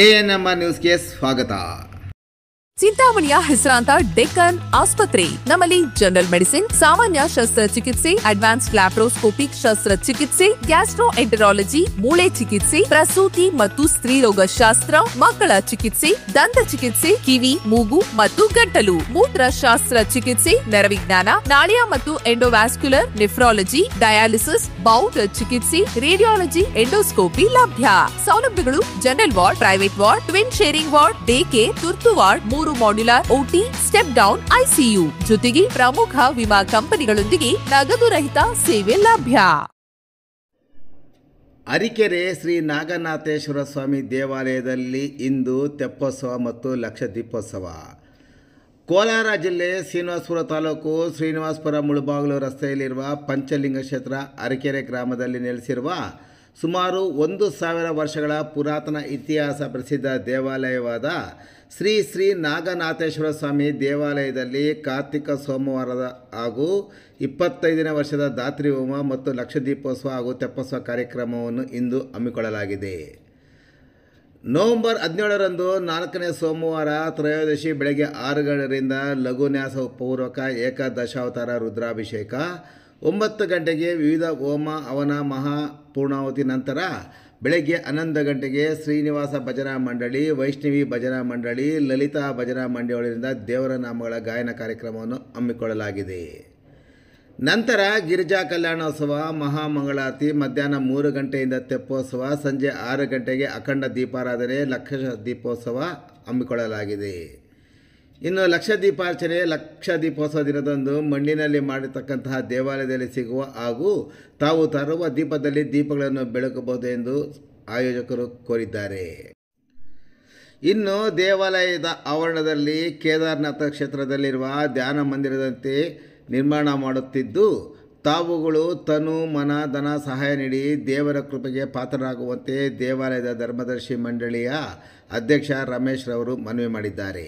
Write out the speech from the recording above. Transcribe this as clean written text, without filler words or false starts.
ANMR ನ್ಯೂಸ್ಗೆ ಸ್ವಾಗತ. ಚಿಂತಾಮಣಿಯ ಹೆಸರಾಂತ ಡೆಕ್ಕನ್ ಆಸ್ಪತ್ರೆ. ನಮ್ಮಲ್ಲಿ ಜನರಲ್ ಮೆಡಿಸಿನ್, ಸಾಮಾನ್ಯ ಶಸ್ತ್ರಚಿಕಿತ್ಸೆ, ಅಡ್ವಾನ್ಸ್ಡ್ ಲ್ಯಾಪ್ರೋಸ್ಕೋಪಿಕ್ ಶಸ್ತ್ರಚಿಕಿತ್ಸೆ, ಗ್ಯಾಸ್ಟ್ರೋಎಂಟರಾಲಜಿ, ಮೂಳೆ ಚಿಕಿತ್ಸೆ, ಪ್ರಸೂತಿ ಮತ್ತು ಸ್ತ್ರೀರೋಗ ಶಾಸ್ತ್ರ, ಮಕ್ಕಳ ಚಿಕಿತ್ಸೆ, ದಂತ ಚಿಕಿತ್ಸೆ, ಕಿವಿ, ಮೂಗು ಮತ್ತು ಗಂಟಲು, ಮೂತ್ರಶಾಸ್ತ್ರ ಚಿಕಿತ್ಸೆ, ನರವಿಜ್ಞಾನ, ನಾಳಿಯ ಮತ್ತು ಎಂಡೋವ್ಯಾಸ್ಕ್ಯುಲರ್, ನೆಫ್ರಾಲಜಿ, ಡಯಾಲಿಸಿಸ್, ಬೌಲ್ ಚಿಕಿತ್ಸೆ, ರೇಡಿಯಾಲಜಿ, ಎಂಡೋಸ್ಕೋಪಿ ಲಭ್ಯ. ಸೌಲಭ್ಯಗಳು: general ward, private ward, twin sharing ward, day care, ತುರ್ತು ward, 3 modular OT, step down ICU ಜೊತೆಗೆ ಪ್ರಮುಖ ವಿಮಾ ಕಂಪನಿಗಳೊಂದಿಗೆ ನಗದು ರಹಿತ ಸೇವೆ ಲಭ್ಯ. ಅರಿಕೆರೆ ಶ್ರೀ ನಾಗನಾಥೇಶ್ವರ ಸ್ವಾಮಿ ದೇವಾಲಯದಲ್ಲಿ ಇಂದು ತೆಪ್ಪೋತ್ಸವ ಮತ್ತು ಲಕ್ಷ ದೀಪೋತ್ಸವ. ಕೋಲಾರ ಜಿಲ್ಲೆ ಶ್ರೀನಿವಾಸಪುರ ತಾಲೂಕು ಶ್ರೀನಿವಾಸಪುರ ಮುಳುಬಾಗಿಲು ರಸ್ತೆಯಲ್ಲಿರುವ ಪಂಚಲಿಂಗ ಕ್ಷೇತ್ರ ಅರಿಕೆರೆ ಗ್ರಾಮದಲ್ಲಿ ನೆಲೆಸಿರುವ ಸುಮಾರು 1000 ವರ್ಷಗಳ ಪುರಾತನ ಇತಿಹಾಸ ಪ್ರಸಿದ್ಧ ದೇವಾಲಯವಾದ ಶ್ರೀ ನಾಗನಾಥೇಶ್ವರ ಸ್ವಾಮಿ ದೇವಾಲಯದಲ್ಲಿ ಕಾರ್ತಿಕ ಸೋಮವಾರದ ಹಾಗೂ 25ನೇ ವರ್ಷದ ಧಾತ್ರಿ ಹೋಮ ಮತ್ತು ಲಕ್ಷ ದೀಪೋತ್ಸವ ಹಾಗೂ ತೆಪ್ಪೋತ್ಸವ ಕಾರ್ಯಕ್ರಮವನ್ನು ಇಂದು ಹಮ್ಮಿಕೊಳ್ಳಲಾಗಿದೆ. ನವೆಂಬರ್ 17ರಂದು 4ನೇ ಸೋಮವಾರ ತ್ರಯೋದಶಿ ಬೆಳಗ್ಗೆ 6 ಗಂಟೆಯಿಂದ ಲಘುನ್ಯಾಸ ಪೂರ್ವಕ ಏಕಾದಶಾವತಾರ ರುದ್ರಾಭಿಷೇಕ, 9 ಗಂಟೆಗೆ ವಿವಿಧ ಹೋಮ ಹವನ ಮಹಾಪೂರ್ಣಾವತಿ ನಂತರ ಬೆಳಗ್ಗೆ 11 ಗಂಟೆಗೆ ಶ್ರೀನಿವಾಸ ಭಜನಾ ಮಂಡಳಿ, ವೈಷ್ಣವಿ ಭಜನಾ ಮಂಡಳಿ, ಲಲಿತಾ ಭಜನಾ ಮಂಡಳಿಯಿಂದ ದೇವರ ನಾಮಗಳ ಗಾಯನ ಕಾರ್ಯಕ್ರಮವನ್ನು ಹಮ್ಮಿಕೊಳ್ಳಲಾಗಿದೆ. ನಂತರ ಗಿರಿಜಾ ಕಲ್ಯಾಣೋತ್ಸವ, ಮಹಾಮಂಗಳಾರತಿ, ಮಧ್ಯಾಹ್ನ 3 ಗಂಟೆಯಿಂದ ತೆಪ್ಪೋತ್ಸವ, ಸಂಜೆ 6 ಗಂಟೆಗೆ ಅಖಂಡ ದೀಪಾರಾಧನೆ, ಲಕ್ಷ ದೀಪೋತ್ಸವ ಹಮ್ಮಿಕೊಳ್ಳಲಾಗಿದೆ. ಇನ್ನು ಲಕ್ಷ ದೀಪಾರ್ಚನೆ, ಲಕ್ಷ ದೀಪೋತ್ಸವ ದಿನದಂದು ಮಣ್ಣಿನಲ್ಲಿ ಮಾಡಿರ್ತಕ್ಕಂತಹ ದೇವಾಲಯದಲ್ಲಿ ಸಿಗುವ ಹಾಗೂ ತಾವು ತರುವ ದೀಪದಲ್ಲಿ ದೀಪಗಳನ್ನು ಬೆಳಗಬಹುದು ಎಂದು ಆಯೋಜಕರು ಕೋರಿದ್ದಾರೆ. ಇನ್ನು ದೇವಾಲಯದ ಆವರಣದಲ್ಲಿ ಕೇದಾರನಾಥ ಕ್ಷೇತ್ರದಲ್ಲಿರುವ ಧ್ಯಾನ ಮಂದಿರದಂತೆ ನಿರ್ಮಾಣ ಮಾಡುತ್ತಿದ್ದು, ತಾವುಗಳು ತನು ಮನ ಧನ ಸಹಾಯ ನೀಡಿ ದೇವರ ಕೃಪೆಗೆ ಪಾತ್ರರಾಗುವಂತೆ ದೇವಾಲಯದ ಧರ್ಮದರ್ಶಿ ಮಂಡಳಿಯ ಅಧ್ಯಕ್ಷ ರಮೇಶ್ ರವರು ಮನವಿ ಮಾಡಿದ್ದಾರೆ.